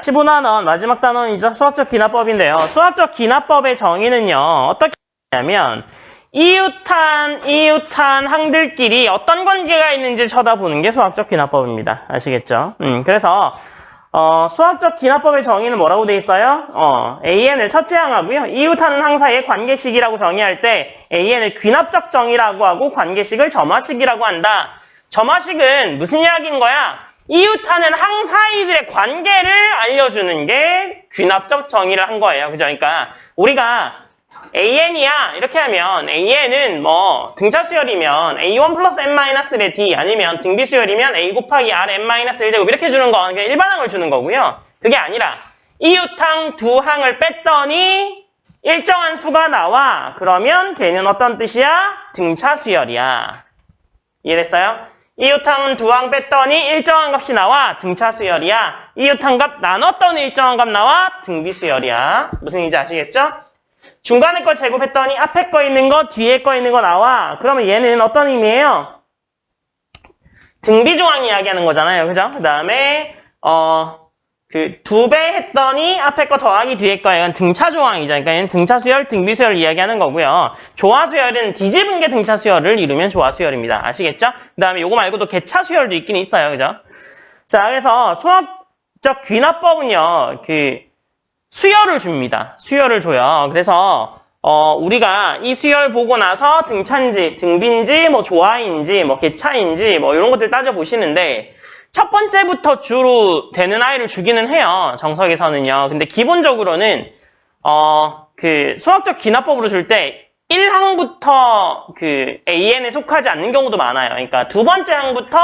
15단원 마지막 단원이죠. 수학적 기납법인데요. 수학적 기납법의 정의는요. 어떻게 하냐면 이웃한 항들끼리 어떤 관계가 있는지 쳐다보는 게 수학적 기납법입니다. 아시겠죠? 그래서 수학적 기납법의 정의는 뭐라고 돼 있어요? AN을 첫째 항하고요. 이웃하는 항 사이의 관계식이라고 정의할 때 AN을 귀납적 정의라고 하고 관계식을 점화식이라고 한다. 점화식은 무슨 이야기인 거야? 이웃하는 항 사이들의 관계를 알려주는 게 귀납적 정의를 한 거예요. 그죠? 그러니까 우리가 AN이야 이렇게 하면 AN은 뭐 등차 수열이면 A1 플러스 n-의 D 아니면 등비 수열이면 A 곱하기 R n-1제곱 이렇게 주는 거 그러니까 일반항을 주는 거고요. 그게 아니라 이웃항 두 항을 뺐더니 일정한 수가 나와. 그러면 걔는 어떤 뜻이야? 등차 수열이야. 이해됐어요? 이웃항 두 항 뺐더니 일정한 값이 나와. 등차 수열이야. 이웃항 값 나눴더니 일정한 값 나와. 등비 수열이야. 무슨 얘기인지 아시겠죠? 중간에 거 제곱했더니 앞에 거 있는 거, 뒤에 거 있는 거 나와. 그러면 얘는 어떤 의미예요? 등비중항 이야기하는 거잖아요. 그죠? 그 다음에, 그 2배 했더니 앞에 거 더하기 뒤에 거 이건 등차조항이죠. 그러니까 얘는 등차수열, 등비수열 이야기하는 거고요. 조화수열은 뒤집은 게 등차수열을 이루면 조화수열입니다. 아시겠죠? 그 다음에 요거 말고도 개차수열도 있긴 있어요. 그죠? 자, 그래서 수학적 귀납법은요, 수열을 줍니다. 수열을 줘요. 그래서 우리가 이 수열 보고 나서 등차인지, 등비인지, 뭐 조화인지, 뭐 개차인지, 뭐 이런 것들 따져보시는데 첫 번째부터 주로 되는 아이를 주기는 해요. 정석에서는요. 근데 기본적으로는 수학적 기납법으로 줄 때 1항부터 AN에 속하지 않는 경우도 많아요. 그러니까 두 번째 항부터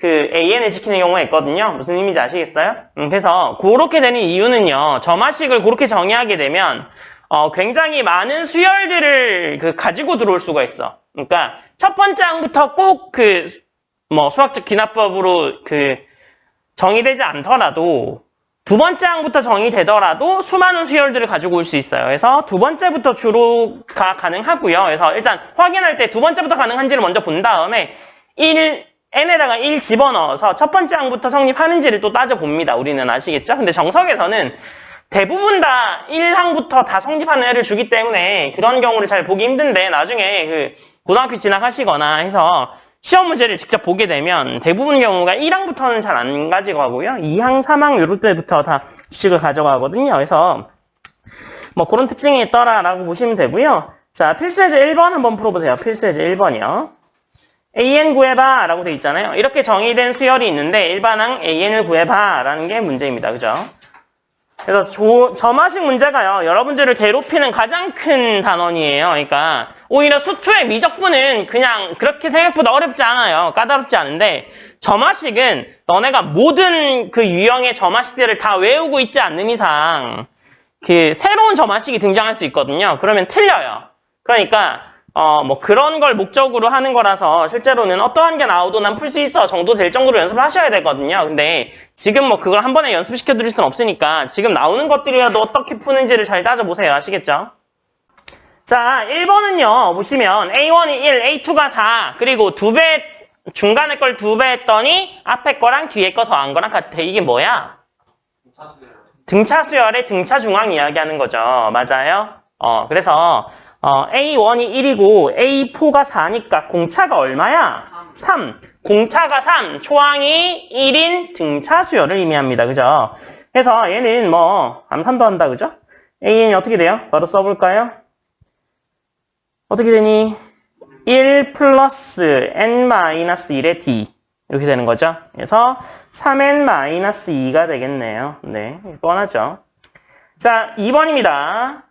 AN을 지키는 경우가 있거든요. 무슨 의미인지 아시겠어요? 그래서 그렇게 되는 이유는요. 점화식을 그렇게 정의하게 되면 굉장히 많은 수열들을 가지고 들어올 수가 있어. 그러니까 첫 번째 항부터 꼭 수학적 기납법으로 정의되지 않더라도 두 번째 항부터 정의되더라도 수많은 수열들을 가지고 올 수 있어요. 그래서 두 번째부터 주로가 가능하고요. 그래서 일단 확인할 때 두 번째부터 가능한지를 먼저 본 다음에 n에다가 1 집어넣어서 첫 번째 항부터 성립하는지를 또 따져봅니다. 우리는 아시겠죠? 근데 정석에서는 대부분 다 1항부터 다 성립하는 애를 주기 때문에 그런 경우를 잘 보기 힘든데 나중에 고등학교 진학하시거나 해서 시험 문제를 직접 보게 되면 대부분 경우가 1항부터는 잘 안 가져가고요. 2항, 3항 이럴 때부터 다 주식을 가져가거든요. 그래서 뭐 그런 특징이 있더라라고 보시면 되고요. 자, 필수예제 1번 한번 풀어보세요. 필수예제 1번이요. AN 구해봐 라고 돼 있잖아요. 이렇게 정의된 수열이 있는데 일반항 AN을 구해봐 라는 게 문제입니다. 그죠? 그래서 점화식 문제가요. 여러분들을 괴롭히는 가장 큰 단원이에요. 그러니까 오히려 수투의 미적분은 그냥 그렇게 생각보다 어렵지 않아요. 까다롭지 않은데 점화식은 너네가 모든 유형의 점화식들을 다 외우고 있지 않는 이상 새로운 점화식이 등장할 수 있거든요. 그러면 틀려요. 그러니까 뭐 그런 걸 목적으로 하는 거라서 실제로는 어떠한 게 나와도 난 풀 수 있어 정도 될 정도로 연습을 하셔야 되거든요. 근데 지금 뭐 그걸 한 번에 연습시켜 드릴 수는 없으니까 지금 나오는 것들이라도 어떻게 푸는지를 잘 따져보세요. 아시겠죠? 자, 1번은요. 보시면 A1이 1, A2가 4 그리고 중간에 걸 2배 했더니 앞에 거랑 뒤에 거 더한 거랑 같아. 이게 뭐야? 등차수열의 등차중항 이야기하는 거죠. 맞아요? 그래서 A1이 1이고 A4가 4니까 공차가 얼마야? 3. 공차가 3. 초항이 1인 등차수열을 의미합니다. 그죠? 그래서 얘는 뭐 암산도 한다. 그죠? AN이 어떻게 돼요? 바로 써볼까요? 어떻게 되니? 1 플러스 n-1의 d 이렇게 되는 거죠. 그래서 3n-2가 되겠네요. 네, 뻔하죠. 자, 2번입니다.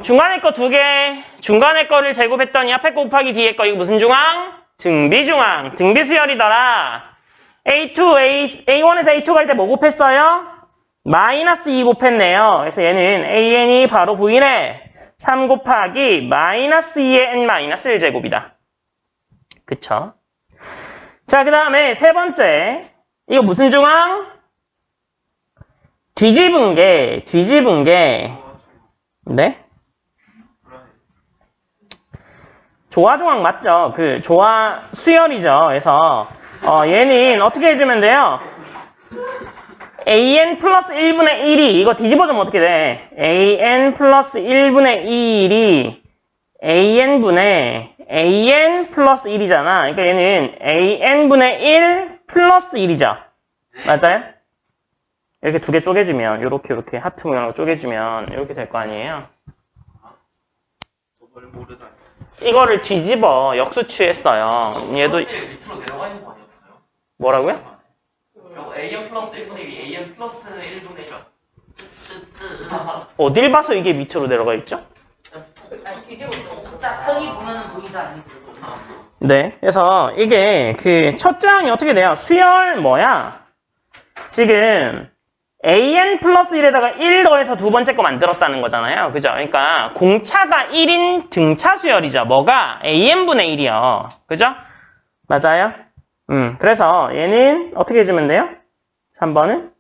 중간에 거 2개, 중간에 거를 제곱했더니 앞에 거 곱하기 뒤에 거, 이거 무슨 중항? 등비중항, 등비수열이더라. A1에서 A2 갈 때 뭐 곱했어요? 마이너스 2 곱했네요. 그래서 얘는 AN이 바로 V네. 3 곱하기 마이너스 2의 n-1제곱이다. 그쵸? 자, 그 다음에 세 번째. 이거 무슨 중항? 뒤집은 게, 네? 조화중항 맞죠? 조화 수열이죠. 그래서 얘는 어떻게 해주면 돼요? an 플러스 1분의 1이 이거 뒤집어주면 어떻게 돼? an 플러스 1분의 1이 an분의 an 플러스 1이잖아. 그러니까 얘는 an분의 1 플러스 1이죠. 맞아요? 이렇게 두 개 쪼개주면 요렇게 하트 모양으로 쪼개주면 이렇게 될 거 아니에요? 이거를 뒤집어 역수 취했어요. 얘도 밑으로 내려가 있는 거 아니었어요? 뭐라고요? an 플러스 1분의 1이 an 플러스 1분의 1. 어딜 봐서 이게 밑으로 내려가 있죠? 아니 뒤집어서 딱 크기 보면은 보이지 않니? 네, 그래서 이게 그 첫째 항이 어떻게 돼요? 수열 뭐야? 지금 an 플러스 1에다가 1 더해서 두 번째 거 만들었다는 거잖아요. 그죠? 그러니까 공차가 1인 등차 수열이죠. 뭐가? an분의 1이요. 그죠? 맞아요? 그래서 얘는 어떻게 해주면 돼요? 3번은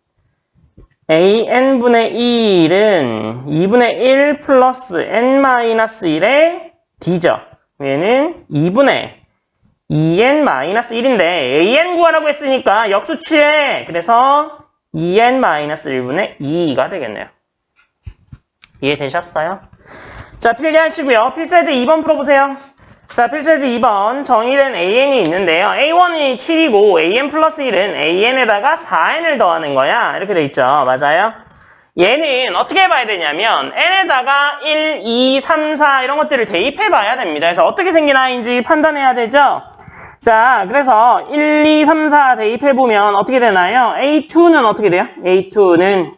an분의 1은 2분의 1 플러스 n-1의 d죠. 얘는 2분의 2n-1인데 an 구하라고 했으니까 역수 취해. 그래서 2n-1분의 2가 되겠네요. 이해되셨어요? 자, 필기하시고요. 필수예제 2번 풀어보세요. 자, 필수예제 2번 정의된 an이 있는데요. a1이 7이고 an 플러스 1은 an에다가 4n을 더하는 거야. 이렇게 돼 있죠. 맞아요? 얘는 어떻게 봐야 되냐면 n에다가 1, 2, 3, 4 이런 것들을 대입해 봐야 됩니다. 그래서 어떻게 생긴 아이인지 판단해야 되죠? 자, 그래서 1, 2, 3, 4 대입해보면 어떻게 되나요? A2는 어떻게 돼요? A2는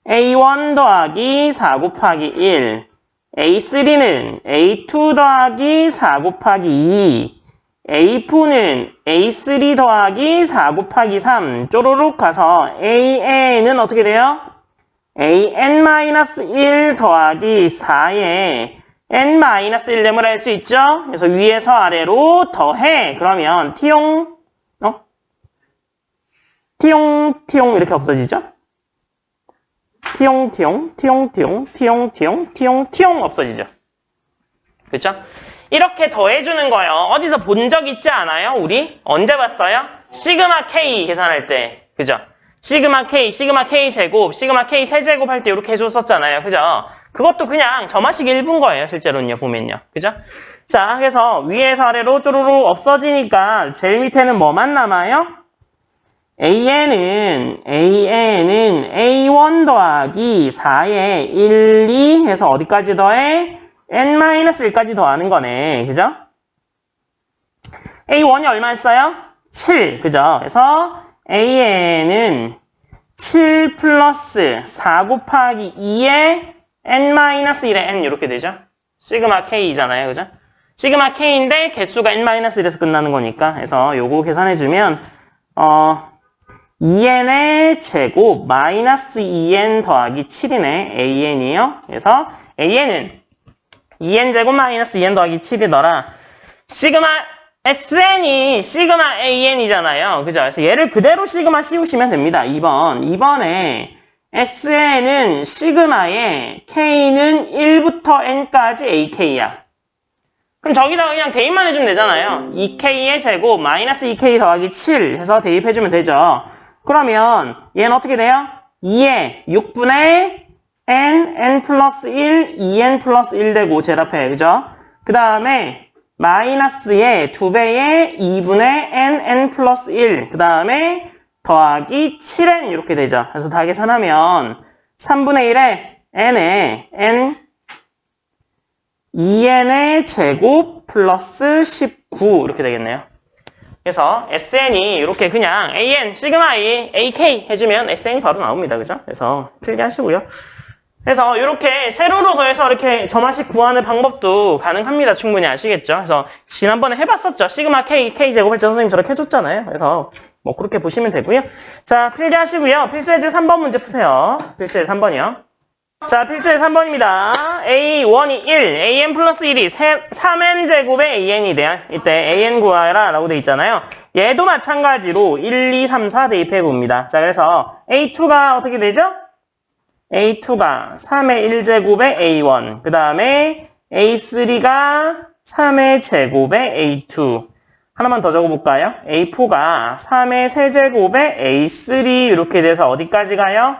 A1 더하기 4 곱하기 1, A3는 A2 더하기 4 곱하기 2, A4는 A3 더하기 4 곱하기 3, 쪼로록 가서 AN은 어떻게 돼요? AN-1 더하기 4에 n-1 됨을 할 수 있죠? 그래서 위에서 아래로 더해. 그러면 티용, 티용 이렇게 없어지죠? 티용 없어지죠? 그렇죠? 이렇게 더해주는 거예요. 어디서 본 적 있지 않아요? 우리? 언제 봤어요? 시그마 K 계산할 때. 그죠? 시그마 K 제곱, 시그마 K 세제곱 할 때 이렇게 해줬었잖아요. 그죠? 그것도 그냥 점화식 1분 거예요. 실제로는요. 보면요. 그죠? 자, 그래서 위에서 아래로 쪼르르 없어지니까 제일 밑에는 뭐만 남아요? AN은 A1 더하기 4에 1, 2 해서 어디까지 더해? n-1까지 더하는 거네. 그죠? A1이 얼마였어요? 7. 그죠? 그래서 AN은 7 플러스 4 곱하기 2에 n-1의 n 이렇게 되죠? 시그마 K잖아요. 그죠? 시그마 K인데 개수가 n-1에서 끝나는 거니까. 그래서 요거 계산해주면 2n의 제곱 마이너스 2n 더하기 7이네. AN이요. 그래서 AN은 2n 제곱 마이너스 2n 더하기 7이더라. 시그마 SN이 시그마 AN이잖아요. 그죠? 그래서 얘를 그대로 시그마 씌우시면 됩니다. 2번에 SN은 시그마에 K는 1부터 N까지 AK야. 그럼 저기다가 그냥 대입만 해주면 되잖아요. 2K의 제곱 마이너스 2K 더하기 7 해서 대입해주면 되죠. 그러면 얘는 어떻게 돼요? 2에 6분의 N 플러스 1, 2N 플러스 1 되고 제일 앞에. 그죠? 그 다음에 마이너스에 2배의 2분의 N 플러스 1. 그 다음에 더하기 7n 이렇게 되죠. 그래서 다 계산하면 3분의 1에 n에 n 2n의 제곱 플러스 19 이렇게 되겠네요. 그래서 SN이 이렇게 그냥 AN, 시그마 A, AK 해주면 SN이 바로 나옵니다. 그죠? 그래서 필기하시고요. 그래서 이렇게 세로로 더해서 이렇게 점화식 구하는 방법도 가능합니다. 충분히 아시겠죠? 그래서 지난번에 해봤었죠. 시그마 K, K제곱 할 때 선생님 저렇게 해줬잖아요. 그래서 뭐 그렇게 보시면 되고요. 자, 필기하시고요. 필수예제 3번 문제 푸세요. 필수예제 3번이요. 자, 필수예제 3번입니다. A1이 1, AN 플러스 1이 3N 제곱의 AN이 돼요. 이때 AN 구하라 라고 돼 있잖아요. 얘도 마찬가지로 1, 2, 3, 4 대입해 봅니다. 자, 그래서 A2가 어떻게 되죠? A2가 3의 1제곱의 A1, 그 다음에 A3가 3의 제곱의 A2, 하나만 더 적어볼까요? A4가 3의 세제곱에 A3 이렇게 돼서 어디까지 가요?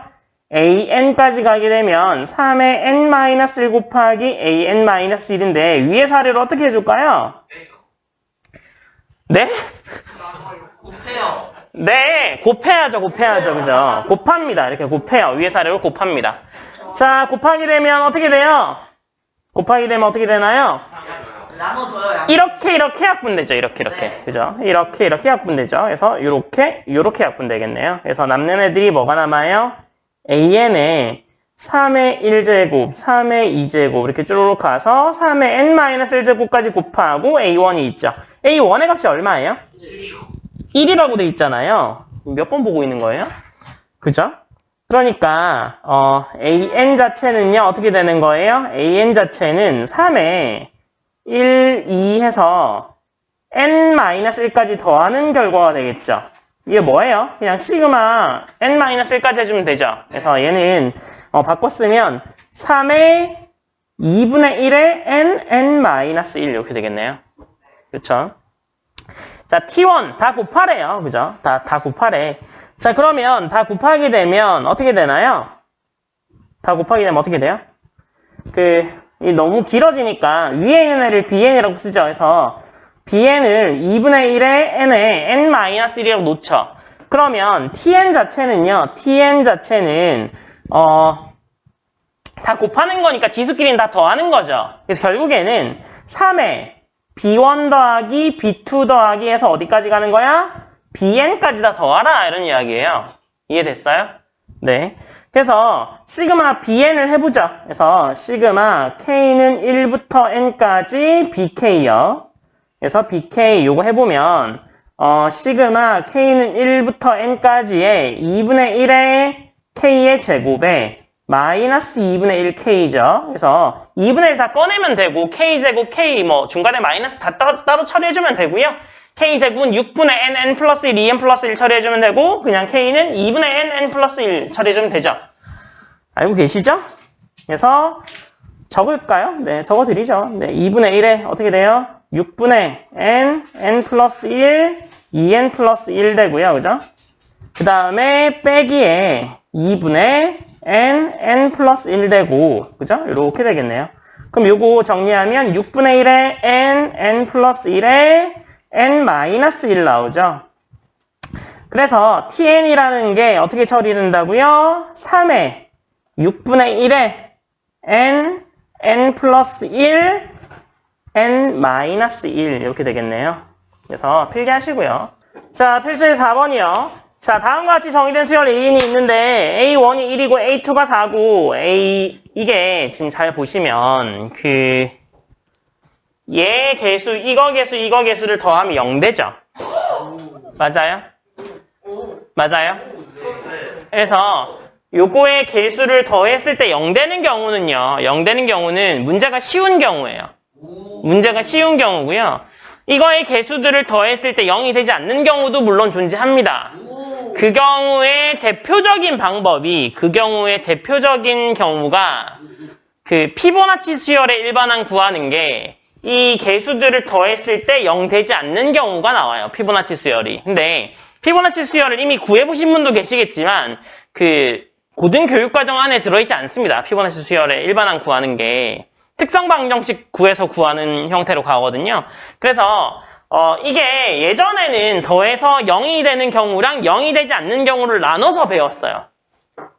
AN까지 가게 되면 3의 N-1 곱하기 AN-1인데 위의 사례를 어떻게 해줄까요? 네? 곱해요. 네, 곱해야죠, 그죠? 곱합니다. 이렇게 곱해요. 위의 사례로 곱합니다. 자, 곱하게 되면 어떻게 돼요? 곱하게 되면 어떻게 되나요? 나눠줘요. 양. 이렇게 약분되죠. 이렇게. 네. 그죠? 이렇게 약분되죠. 그래서 이렇게 약분되겠네요. 그래서 남는 애들이 뭐가 남아요? AN에 3의 1제곱, 3의 2제곱 이렇게 쭈루룩 가서 3의 N-1제곱까지 곱하고 A1이 있죠. A1의 값이 얼마예요? 1이라고 돼 있잖아요. 몇 번 보고 있는 거예요? 그죠? 그러니까 AN 자체는요. 어떻게 되는 거예요? AN 자체는 3에 1, 2 해서 N-1까지 더하는 결과가 되겠죠. 이게 뭐예요? 그냥 시그마 N-1까지 해주면 되죠. 그래서 얘는 바꿔 쓰면 3의 2분의 1의 N-1 이렇게 되겠네요. 그렇죠? 자, T1 다 곱하래요. 그죠? 다 곱하래. 자, 그러면 다 곱하게 되면 어떻게 되나요? 다 곱하게 되면 어떻게 돼요? 이 너무 길어지니까 위에 있는 애를 BN이라고 쓰죠. 그래서 BN을 2분의 1의 N에 N-1이라고 놓죠. 그러면 TN 자체는요. TN 자체는 다 곱하는 거니까 지수끼리는 다 더하는 거죠. 그래서 결국에는 3에 B1 더하기 B2 더하기 해서 어디까지 가는 거야? BN까지 다 더하라 이런 이야기예요. 이해됐어요? 네. 그래서 시그마 BN을 해보죠. 그래서 시그마 K는 1부터 N까지 BK요. 그래서 BK 요거 해보면 시그마 K는 1부터 N까지의 2분의 1의 K의 제곱에 마이너스 2분의 1 K죠. 그래서 2분의 1 다 꺼내면 되고 K제곱 K 중간에 마이너스 다 따로 처리해주면 되고요. K제곱은 6분의 N 플러스 1, 2N 플러스 1 처리해주면 되고 그냥 K는 2분의 N 플러스 1 처리해주면 되죠. 알고 계시죠? 그래서 적을까요? 네, 적어드리죠. 네, 2분의 1에 어떻게 돼요? 6분의 N 플러스 1, 2N 플러스 1 되고요. 그죠? 그 다음에 빼기에 2분의 N 플러스 1 되고, 그죠? 이렇게 되겠네요. 그럼 요거 정리하면 6분의 1에 N 플러스 1에 N 마이너스 1 나오죠? 그래서 TN이라는 게 어떻게 처리된다고요? 3에 6분의 1에 N 플러스 1, N 마이너스 1 이렇게 되겠네요. 그래서 필기하시고요. 자, 필수의 4번이요. 자, 다음과 같이 정의된 수열 An이 있는데 A1이 1이고 A2가 4고 이게 지금 잘 보시면 얘 개수, 이거 개수를 더하면 0되죠? 맞아요? 맞아요? 그래서 요거의 개수를 더했을 때 0되는 경우는요. 0되는 경우는 문제가 쉬운 경우예요. 문제가 쉬운 경우고요. 이거의 개수들을 더했을 때 0이 되지 않는 경우도 물론 존재합니다. 그 경우의 대표적인 경우가 피보나치 수열의 일반항 구하는 게 이 개수들을 더했을 때 0 되지 않는 경우가 나와요. 피보나치 수열이. 근데 피보나치 수열을 이미 구해보신 분도 계시겠지만 고등교육과정 안에 들어있지 않습니다. 피보나치 수열의 일반항 구하는 게 특성 방정식 구해서 구하는 형태로 가거든요. 그래서 이게 예전에는 더해서 0이 되는 경우랑 0이 되지 않는 경우를 나눠서 배웠어요.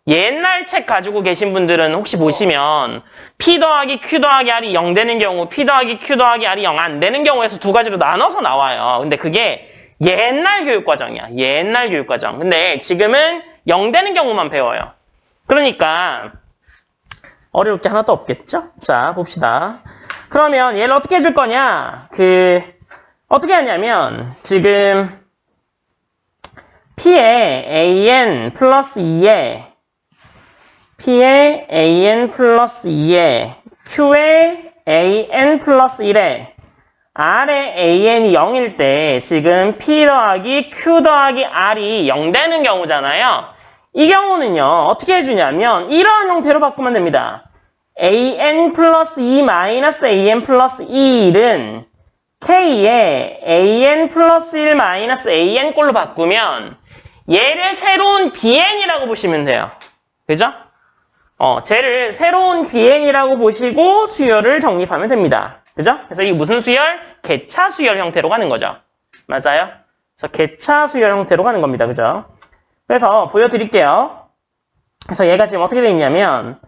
옛날 책 가지고 계신 분들은 혹시 보시면 P 더하기 Q 더하기 R이 0 되는 경우, P 더하기 Q 더하기 R이 0 안 되는 경우에서 두 가지로 나눠서 나와요. 근데 그게 옛날 교육과정이야. 옛날 교육과정. 근데 지금은 0 되는 경우만 배워요. 그러니까 어려울 게 하나도 없겠죠? 자, 봅시다. 그러면 얘를 어떻게 해줄 거냐? 어떻게 하냐면 지금 P에 AN 플러스 2에 P에 AN 플러스 2에 Q에 AN 플러스 1에 R에 AN이 0일 때 지금 P 더하기 Q 더하기 R이 0 되는 경우잖아요. 이 경우는요. 어떻게 해주냐면 이러한 형태로 바꾸면 됩니다. AN 플러스 2 마이너스 AN 플러스 1은 K에 AN 플러스 1 마이너스 AN 꼴로 바꾸면 얘를 새로운 BN이라고 보시면 돼요. 그죠? 쟤를 새로운 BN이라고 보시고 수열을 정립하면 됩니다. 그죠? 그래서 이게 무슨 수열? 개차 수열 형태로 가는 거죠. 맞아요? 그래서 개차 수열 형태로 가는 겁니다. 그죠? 그래서 보여드릴게요. 그래서 얘가 지금 어떻게 되어 있냐면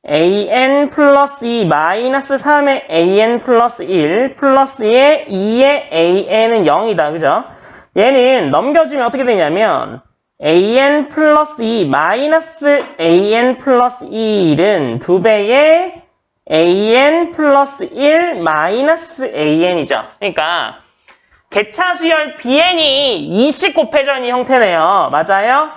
AN 플러스 2 마이너스 3의 AN 플러스 1 플러스의 2의 AN은 0이다. 그죠? 얘는 넘겨주면 어떻게 되냐면 AN 플러스 2 마이너스 AN 플러스 1은 2배의 AN 플러스 1 마이너스 AN이죠. 그러니까 개차 수열 BN이 2씩 곱해져있는 형태네요. 맞아요?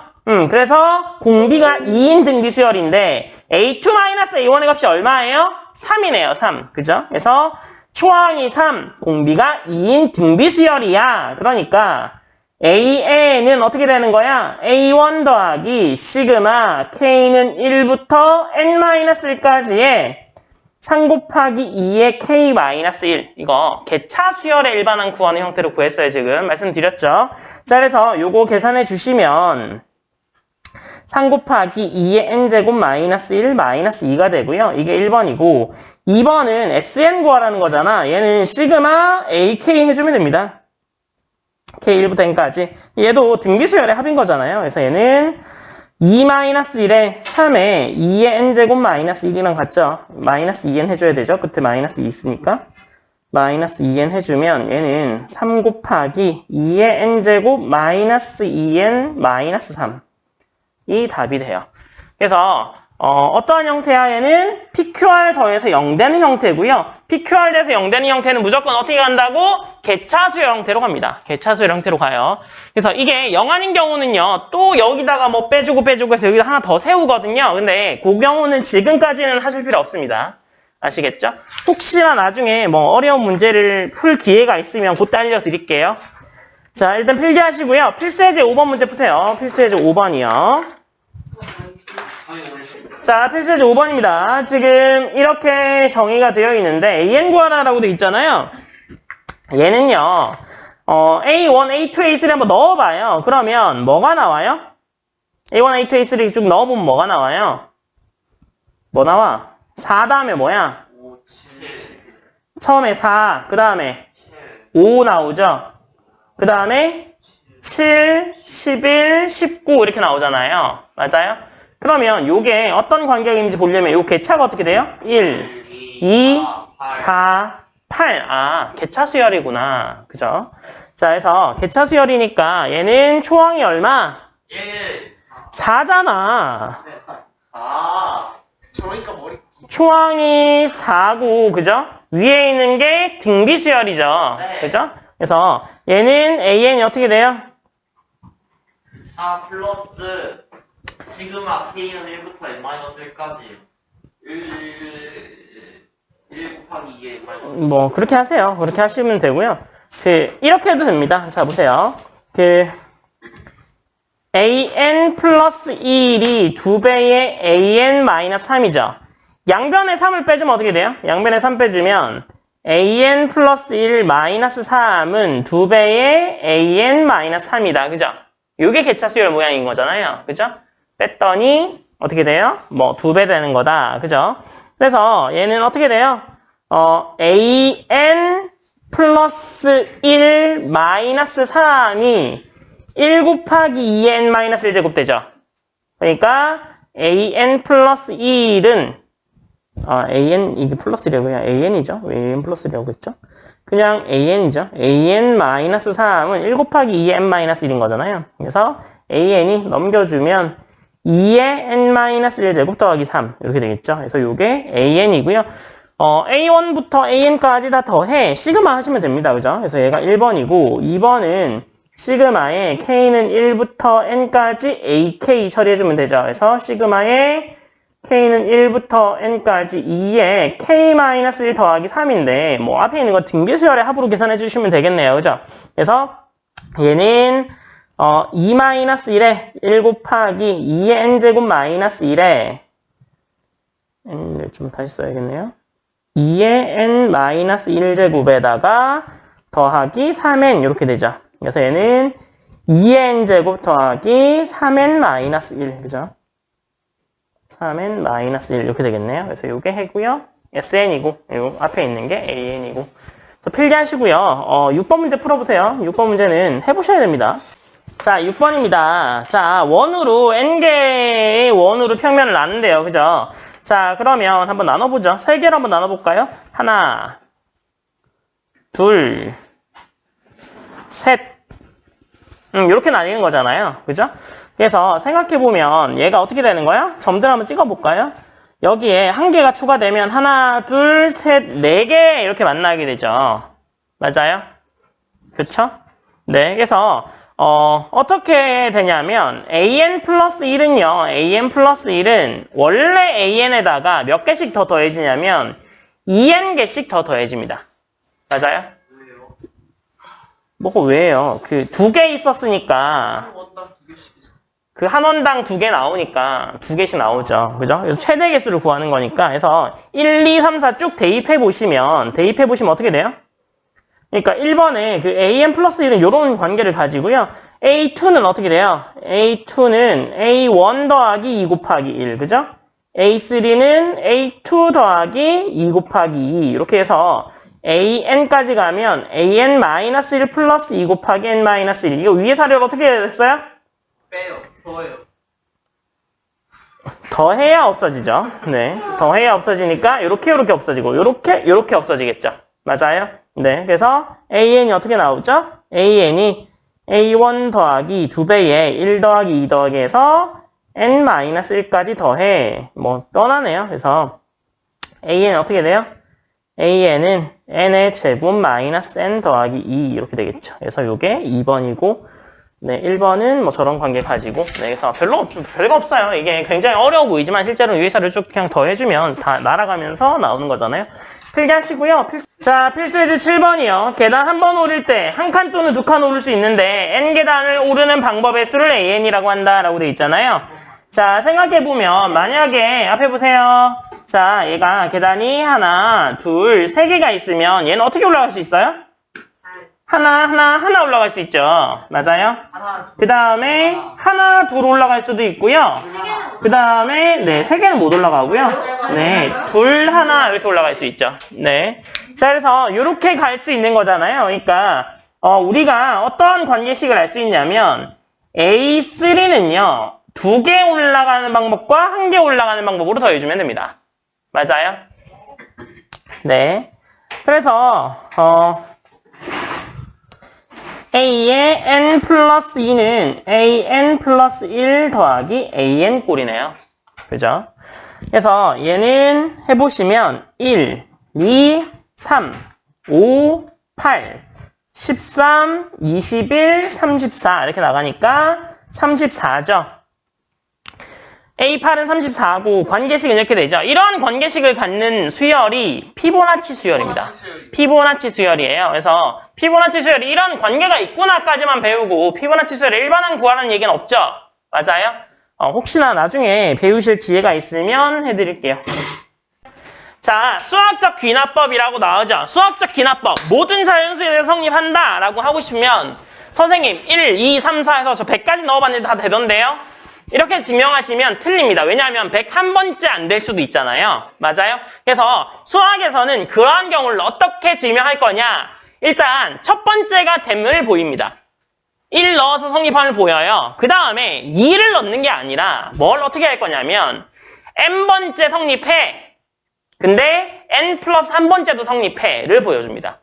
그래서 공비가 2인 등비 수열인데 A2-A1의 값이 얼마예요? 3이네요. 3. 그죠? 그래서 초항이 3, 공비가 2인 등비 수열이야. 그러니까 AN은 어떻게 되는 거야? A1 더하기 시그마 K는 1부터 N-1까지의 3 곱하기 2의 K-1 이거 개차 수열의 일반항 구하는 형태로 구했어요. 지금 말씀드렸죠. 자, 그래서 요거 계산해 주시면 3 곱하기 2의 n제곱 마이너스 1 마이너스 2가 되고요. 이게 1번이고 2번은 SN 구하라는 거잖아. 얘는 시그마 AK 해주면 됩니다. K1부터 N까지. 얘도 등비수열의 합인 거잖아요. 그래서 얘는 2-1에 3에 2의 n제곱 마이너스 1이랑 같죠. 마이너스 2n 해줘야 되죠. 끝에 마이너스 2 있으니까. 마이너스 2n 해주면 얘는 3 곱하기 2의 n제곱 마이너스 2n 마이너스 3. 이 답이 돼요. 그래서 어떠한 형태야? 얘는 PQR 더해서 0 되는 형태고요. PQR 돼서 0 되는 형태는 무조건 어떻게 간다고? 개차수열 형태로 갑니다. 개차수열 형태로 가요. 그래서 이게 0 아닌 경우는요. 또 여기다가 뭐 빼주고 해서 여기다 하나 더 세우거든요. 근데 그 경우는 지금까지는 하실 필요 없습니다. 아시겠죠? 혹시나 나중에 뭐 어려운 문제를 풀 기회가 있으면 그때 알려드릴게요. 자, 일단 필기하시고요. 필수예제 5번 문제 푸세요. 필수예제 5번이요. 자, 필수예제 5번입니다. 지금 이렇게 정의가 되어 있는데 AN 구하라라고 되어 있잖아요. 얘는요. A1, A2, A3 한번 넣어봐요. 그러면 뭐가 나와요? A1, A2, A3 쭉 넣어보면 뭐가 나와요? 뭐 나와? 4 다음에 뭐야? 5, 7, 처음에 4, 그 다음에 5 나오죠? 그 다음에 7, 11, 19 이렇게 나오잖아요. 맞아요? 그러면 요게 어떤 관계인지 보려면 요 개차가 어떻게 돼요? 1, 2, 4, 8. 아, 개차 수열이구나. 그죠? 자, 그래서 개차 수열이니까 얘는 초항이 얼마? 1. 4잖아. 저러니까 머리. 초항이 4고, 그죠? 위에 있는 게 등비 수열이죠. 네. 그죠? 그래서 얘는 AN이 어떻게 돼요? 4 플러스 시그마 K는 1부터 N-1까지 1 곱하기 2의 N-1. 뭐 그렇게 하세요. 그렇게 하시면 되고요. 이렇게 해도 됩니다. 자, 보세요. AN 플러스 1이 2배의 AN 마이너스 3이죠. 양변에 3을 빼주면 어떻게 돼요? 양변에 3 빼주면 AN 플러스 1 마이너스 3은 2배의 AN 마이너스 3이다. 그죠? 요게 개차 수열 모양인 거잖아요. 그죠? 뺐더니 어떻게 돼요? 뭐 2배 되는 거다. 그죠? 그래서 얘는 어떻게 돼요? AN 플러스 1 마이너스 3이 1 곱하기 2n 마이너스 1제곱 되죠. 그러니까 AN 플러스 1은 AN 이게 플러스 1이라고 그냥 AN이죠. 왜 AN 플러스 1이라고 했죠? 그냥 AN이죠. AN 마이너스 3은 1 곱하기 2n 마이너스 1인 거잖아요. 그래서 AN이 넘겨주면 2의 n 마이너스 1제곱 더하기 3 이렇게 되겠죠. 그래서 이게 AN이고요. A1부터 AN까지 다 더해 시그마 하시면 됩니다. 그죠? 그래서 얘가 1번이고 2번은 시그마에 K는 1부터 N까지 AK 처리해주면 되죠. 그래서 시그마에 K는 1부터 N까지 2에 K-1 더하기 3인데 뭐 앞에 있는 거 등비수열의 합으로 계산해 주시면 되겠네요. 그죠? 그래서 얘는 2-1에 1 곱하기 2의 N제곱 마이너스 1에 N을 좀 다시 써야겠네요. 2의 N 마이너스 1제곱에다가 더하기 3n 이렇게 되죠. 그래서 얘는 2n 제곱 더하기 3n 마이너스 1 그죠? 3n 마이너스 1 이렇게 되겠네요. 그래서 요게 해고요. sn이고 요 앞에 있는 게 an이고. 그래서 필기하시고요. 6번 문제 풀어보세요. 6번 문제는 해보셔야 됩니다. 자, 6번입니다. 자, 원으로 n개의 원으로 평면을 나눈대요. 그죠? 자, 그러면 한번 나눠보죠. 3개로 한번 나눠볼까요? 하나, 둘, 셋. 이렇게 나뉘는 거잖아요. 그죠? 그래서 생각해보면 얘가 어떻게 되는 거야? 점들 한번 찍어볼까요? 여기에 한 개가 추가되면 하나, 둘, 셋, 4개 이렇게 만나게 되죠. 맞아요? 그쵸? 네, 그래서 어떻게 되냐면 an 플러스 1은요. an 플러스 1은 원래 an에다가 몇 개씩 더 더해지냐면 2n개씩 더 더해집니다. 맞아요? 왜요? 뭐가 왜요? 그 2개 있었으니까 원당 2개씩이죠. 그 한 원당 2개 나오니까 2개씩 나오죠. 그죠? 그래서 최대 개수를 구하는 거니까. 그래서 1, 2, 3, 4 쭉 대입해 보시면 어떻게 돼요? 그러니까 1번에 그 an 플러스 1은 이런 관계를 가지고요. a2는 어떻게 돼요? a2는 a1 더하기 2 곱하기 1. 그죠? a3는 a2 더하기 2 곱하기 2. 이렇게 해서 an까지 가면 an-1 플러스 2 곱하기 n-1. 이거 위의 사료가 어떻게 됐어요? 빼요. 더해요. 더해야 없어지죠. 네. 더해야 없어지니까 이렇게 없어지고 이렇게 없어지겠죠. 맞아요? 네. 그래서 an이 어떻게 나오죠? an이 a1 더하기 2배에 1 더하기 2 더하기 해서 n-1까지 더해. 뭐 뻔하네요. 그래서 an은 어떻게 돼요? an은 n의 제곱 마이너스 n 더하기 2 이렇게 되겠죠. 그래서 이게 2번이고 네, 1번은 뭐 저런 관계 가지고 네, 그래서 별거 없어요. 이게 굉장히 어려워 보이지만 실제로 유의사를 쭉 그냥 더해주면 다 날아가면서 나오는 거잖아요. 필기하시고요. 자, 필수예제 7번이요. 계단 한 번 오를 때 한 칸 또는 2칸 오를 수 있는데 n계단을 오르는 방법의 수를 an이라고 한다라고 돼 있잖아요. 자, 생각해보면 만약에 앞에 보세요. 자, 얘가 계단이 하나, 둘, 3개가 있으면 얘는 어떻게 올라갈 수 있어요? 하나 올라갈 수 있죠. 맞아요? 하나, 둘, 그 다음에 하나, 둘 올라갈 수도 있고요. 그 다음에 네, 3개는 못 올라가고요. 네, 둘, 하나 이렇게 올라갈 수 있죠. 네. 자, 그래서 이렇게 갈 수 있는 거잖아요. 그러니까 우리가 어떤 관계식을 알 수 있냐면 A3는요. 2개 올라가는 방법과 1개 올라가는 방법으로 더해주면 됩니다. 맞아요? 네. 그래서 A의 n 플러스 2는 an 플러스 1 더하기 an 꼴이네요. 그죠? 그래서 얘는 해보시면 1, 2, 3, 5, 8, 13, 21, 34 이렇게 나가니까 34죠. A8은 34고 관계식은 이렇게 되죠. 이런 관계식을 갖는 수열이 피보나치 수열입니다. 피보나치 수열이에요. 그래서 피보나치 수열이 이런 관계가 있구나까지만 배우고 피보나치 수열의 일반항 구하라는 얘기는 없죠. 맞아요? 혹시나 나중에 배우실 기회가 있으면 해드릴게요. 자, 수학적 귀납법이라고 나오죠. 수학적 귀납법. 모든 자연수에 대해서 성립한다 라고 하고 싶으면 선생님 1, 2, 3, 4에서 저 100까지 넣어봤는데 다 되던데요? 이렇게 증명하시면 틀립니다. 왜냐하면 101번째 안 될 수도 있잖아요. 맞아요? 그래서 수학에서는 그러한 경우를 어떻게 증명할 거냐? 일단 첫 번째가 됨을 보입니다. 1 넣어서 성립함을 보여요. 그 다음에 2를 넣는 게 아니라 뭘 어떻게 할 거냐면 n번째 성립해. 근데 n 플러스 1번째도 성립해를 보여줍니다.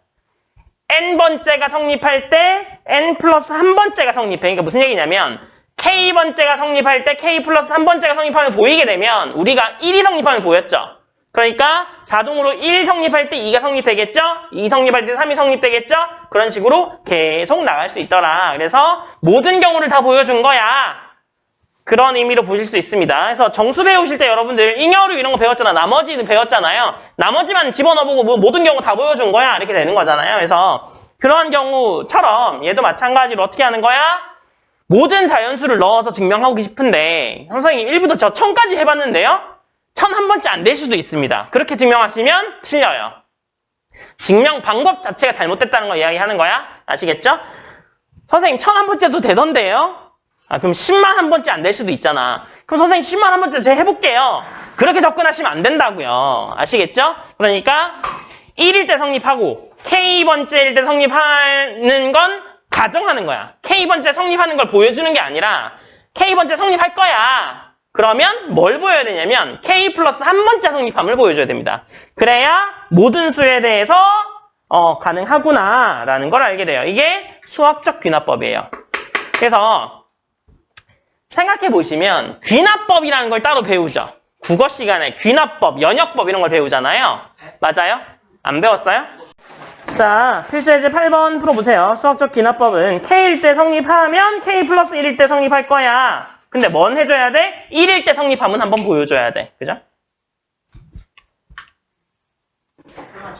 n번째가 성립할 때 n 플러스 1번째가 성립해. 그러니까 무슨 얘기냐면 K번째가 성립할 때 K 플러스 1번째가 성립하면 보이게 되면 우리가 1이 성립하면 보였죠. 그러니까 자동으로 1 성립할 때 2가 성립되겠죠? 2 성립할 때 3이 성립되겠죠? 그런 식으로 계속 나갈 수 있더라. 그래서 모든 경우를 다 보여준 거야. 그런 의미로 보실 수 있습니다. 그래서 정수 배우실 때 여러분들 잉여로 이런 거 배웠잖아. 나머지는 배웠잖아요. 나머지만 집어넣어보고 뭐 모든 경우 다 보여준 거야. 이렇게 되는 거잖아요. 그래서 그러한 경우처럼 얘도 마찬가지로 어떻게 하는 거야? 모든 자연수를 넣어서 증명하고 싶은데 선생님 1부터 저 1000까지 해봤는데요. 1001번째 안 될 수도 있습니다. 그렇게 증명하시면 틀려요. 증명 방법 자체가 잘못됐다는 걸 이야기하는 거야. 아시겠죠? 선생님 1001번째도 되던데요? 그럼 10만 한 번째 안 될 수도 있잖아. 그럼 선생님 10만 한 번째 제가 해볼게요. 그렇게 접근하시면 안 된다고요. 아시겠죠? 그러니까 1일 때 성립하고 K번째일 때 성립하는 건 가정하는 거야. K번째 성립하는 걸 보여주는 게 아니라 K번째 성립할 거야. 그러면 뭘 보여야 되냐면 K 플러스 한 번째 성립함을 보여줘야 됩니다. 그래야 모든 수에 대해서 가능하구나 라는 걸 알게 돼요. 이게 수학적 귀납법이에요. 그래서 생각해 보시면 귀납법이라는 걸 따로 배우죠. 국어 시간에 귀납법, 연역법 이런 걸 배우잖아요. 맞아요? 안 배웠어요? 자, 필수예제 8번 풀어보세요. 수학적 귀납법은 K일 때 성립하면 K 플러스 1일 때 성립할 거야. 근데 뭔 해줘야 돼? 1일 때 성립하면 한번 보여줘야 돼. 그죠?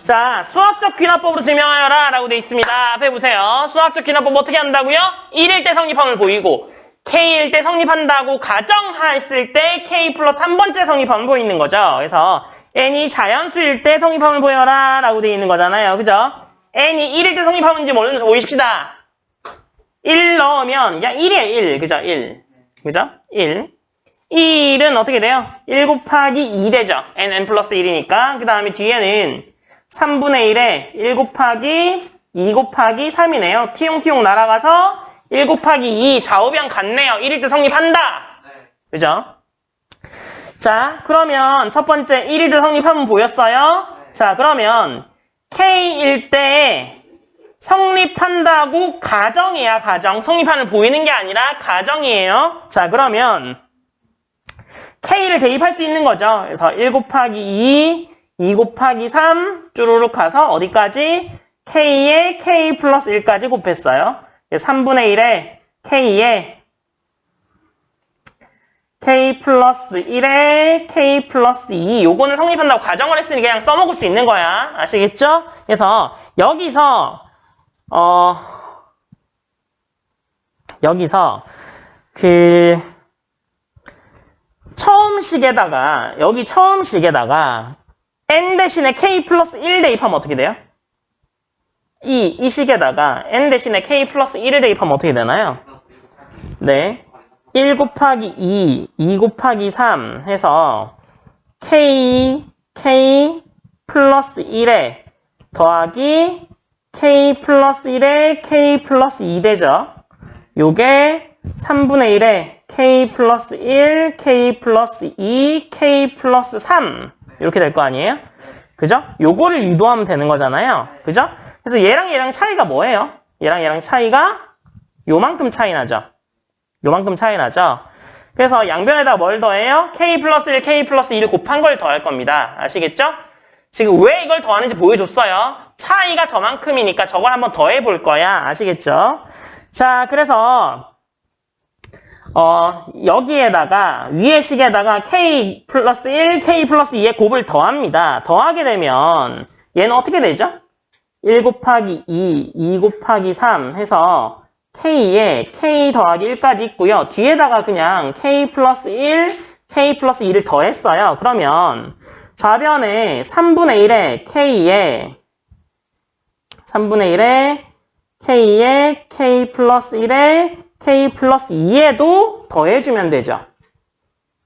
자, 수학적 귀납법으로 증명하여라 라고 돼 있습니다. 앞에 보세요. 수학적 귀납법 어떻게 한다고요? 1일 때 성립함을 보이고 K일 때 성립한다고 가정했을 때 K 플러스 한 번째 성립함을 보이는 거죠. 그래서 n이 자연수일 때 성립함을 보여라 라고 돼 있는 거잖아요. 그죠? n이 1일 때 성립함인지 모르면서 보입시다. 1 넣으면 그냥 1이에요. 1. 그죠? 1. 그죠? 1. 1은 어떻게 돼요? 1 곱하기 2 되죠. n 플러스 1이니까. 그 다음에 뒤에는 3분의 1에 1 곱하기 2 곱하기 3이네요. 티용티용 날아가서 1 곱하기 2 좌우변 같네요. 1일 때 성립한다. 그죠? 자, 그러면 첫 번째 1일 때 성립하면 보였어요? 자, 그러면 K일 때 성립한다고 가정이야, 가정. 성립하는 보이는 게 아니라 가정이에요. 자, 그러면 K를 대입할 수 있는 거죠. 그래서 1 곱하기 2, 2 곱하기 3 쭈루룩 가서 어디까지? K에 K 플러스 1까지 곱했어요. 3분의 1에 K에 K 플러스 1에 K 플러스 2 요거는 성립한다고 가정을 했으니 그냥 써먹을 수 있는 거야. 아시겠죠? 그래서 여기서 처음식에다가 여기 처음식에다가 n 대신에 K 플러스 1 대입하면 어떻게 돼요? 이 식에다가 n 대신에 K 플러스 1을 대입하면 어떻게 되나요? 네. 1 곱하기 2, 2 곱하기 3 해서 K 플러스 1에 더하기 K 플러스 1에 K 플러스 2 되죠. 요게 3분의 1에 K 플러스 1, K 플러스 2, K 플러스 3 이렇게 될 거 아니에요? 그죠? 요거를 유도하면 되는 거잖아요. 그죠? 그래서 얘랑 차이가 뭐예요? 얘랑 차이가 요만큼 차이 나죠. 요만큼 차이 나죠. 그래서 양변에다가 뭘 더해요? K 플러스 1, K 플러스 2를 곱한 걸 더할 겁니다. 아시겠죠? 지금 왜 이걸 더하는지 보여줬어요. 차이가 저만큼이니까 저걸 한번 더해 볼 거야. 아시겠죠? 자, 그래서 여기에다가 위의 식에다가 K 플러스 1, K 플러스 2의 곱을 더합니다. 더하게 되면 얘는 어떻게 되죠? 1 곱하기 2, 2 곱하기 3 해서 K에 K 더하기 1까지 있고요. 뒤에다가 그냥 K 플러스 1, K 플러스 2를 더했어요. 그러면 좌변에 3분의 1에 K에 K 플러스 1에 K 플러스 2에도 더해주면 되죠.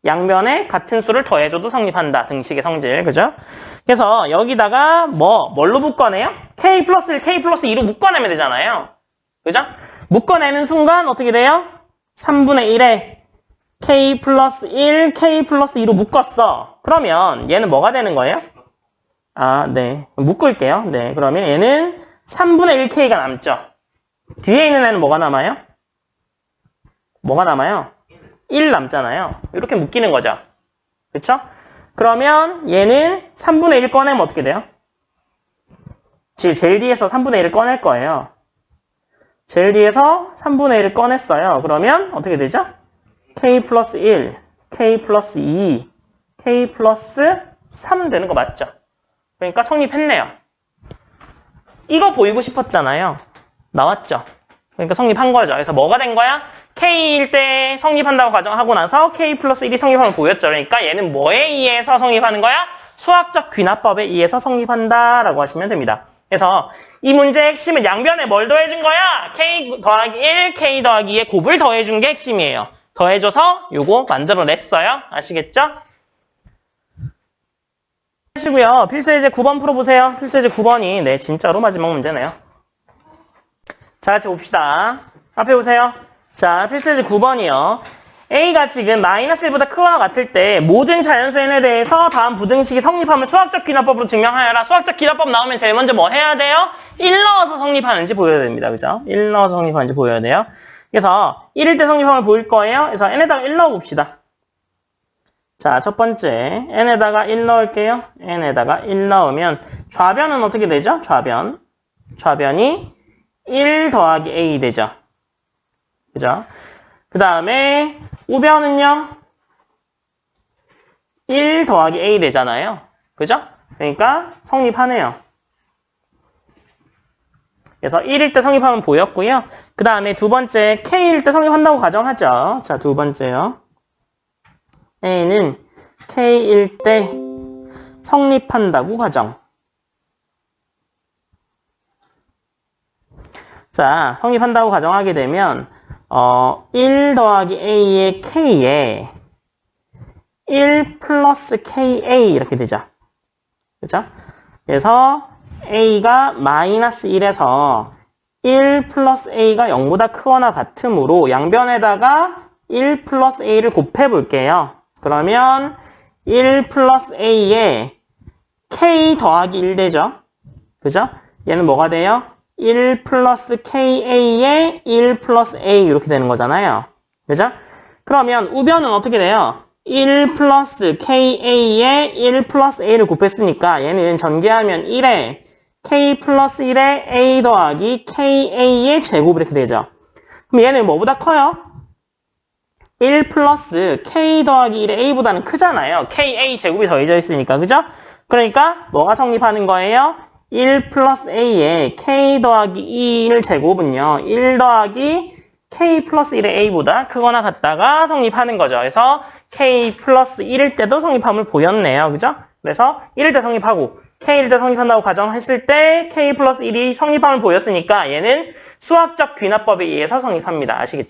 양변에 같은 수를 더해줘도 성립한다. 등식의 성질. 그죠? 그래서 여기다가 뭘로 묶어내요? K 플러스 1, K 플러스 2로 묶어내면 되잖아요. 그죠? 묶어내는 순간 어떻게 돼요? 3분의 1에 K 플러스 1, K 플러스 2로 묶었어. 그러면 얘는 뭐가 되는 거예요? 아, 네. 묶을게요. 네. 그러면 얘는 3분의 1K가 남죠. 뒤에 있는 애는 뭐가 남아요? 뭐가 남아요? 1 남잖아요. 이렇게 묶이는 거죠. 그쵸? 그러면 얘는 3분의 1 꺼내면 어떻게 돼요? 제일 뒤에서 3분의 1을 꺼낼 거예요. 제일 뒤에서 3분의 1을 꺼냈어요. 그러면 어떻게 되죠? K 플러스 1, K 플러스 2, K 플러스 3 되는 거 맞죠? 그러니까 성립했네요. 이거 보이고 싶었잖아요. 나왔죠? 그러니까 성립한 거죠. 그래서 뭐가 된 거야? K일 때 성립한다고 가정하고 나서 K 플러스 1이 성립하면 보였죠. 그러니까 얘는 뭐에 의해서 성립하는 거야? 수학적 귀납법에 의해서 성립한다라고 하시면 됩니다. 그래서 이 문제의 핵심은 양변에 뭘 더해준 거야? k 더하기 1, k 더하기 2의 곱을 더해준 게 핵심이에요. 더해줘서 요거 만들어냈어요. 아시겠죠? 하시고요. 필수예제 9번 풀어보세요. 필수예제 9번이 네 진짜로 마지막 문제네요. 자, 같이 봅시다. 앞에 보세요. 자, 필수예제 9번이요. A가 지금 마이너스 1보다 크거나 같을 때 모든 자연수 n에 대해서 다음 부등식이 성립하면 수학적 귀납법으로 증명하여라. 수학적 귀납법 나오면 제일 먼저 뭐 해야 돼요? 1 넣어서 성립하는지 보여야 됩니다. 그죠? 1 넣어서 성립하는지 보여야 돼요. 그래서 1일 때 성립하면 보일 거예요. 그래서 n에다가 1 넣어봅시다. 자, 첫 번째 n에다가 1 넣을게요. n에다가 1 넣으면 좌변은 어떻게 되죠? 좌변이 1 더하기 a 되죠. 그죠? 그 다음에 우변은요 1 더하기 a 되잖아요. 그죠? 그러니까 성립하네요. 그래서 1일 때 성립하면 보였고요. 그 다음에 두 번째 k일 때 성립한다고 가정하죠. 자, 두 번째요. a는 k일 때 성립한다고 가정. 자, 성립한다고 가정하게 되면 1 더하기 a의 k에 1 플러스 ka 이렇게 되죠. 그죠? 그래서 a가 마이너스 1에서 1 플러스 a가 0보다 크거나 같으므로 양변에다가 1 플러스 a를 곱해 볼게요. 그러면 1 플러스 a에 k 더하기 1 되죠. 그죠? 얘는 뭐가 돼요? 1 플러스 ka에 1 플러스 a 이렇게 되는 거잖아요. 그죠? 그러면 우변은 어떻게 돼요? 1 플러스 ka에 1 플러스 a를 곱했으니까 얘는 전개하면 1에 k 플러스 1에 a 더하기 ka의 제곱 이렇게 되죠. 그럼 얘는 뭐보다 커요? 1 플러스 k 더하기 1의 a보다는 크잖아요. ka 제곱이 더해져 있으니까. 그죠? 그러니까 뭐가 성립하는 거예요? 1 플러스 a의 k 더하기 1 제곱은요. 1 더하기 k 플러스 1의 a보다 크거나 같다가 성립하는 거죠. 그래서 k 플러스 1일 때도 성립함을 보였네요. 그죠? 그래서 1일 때 성립하고 k일 때 성립한다고 가정했을 때 k 플러스 1이 성립함을 보였으니까 얘는 수학적 귀납법에 의해서 성립합니다. 아시겠죠?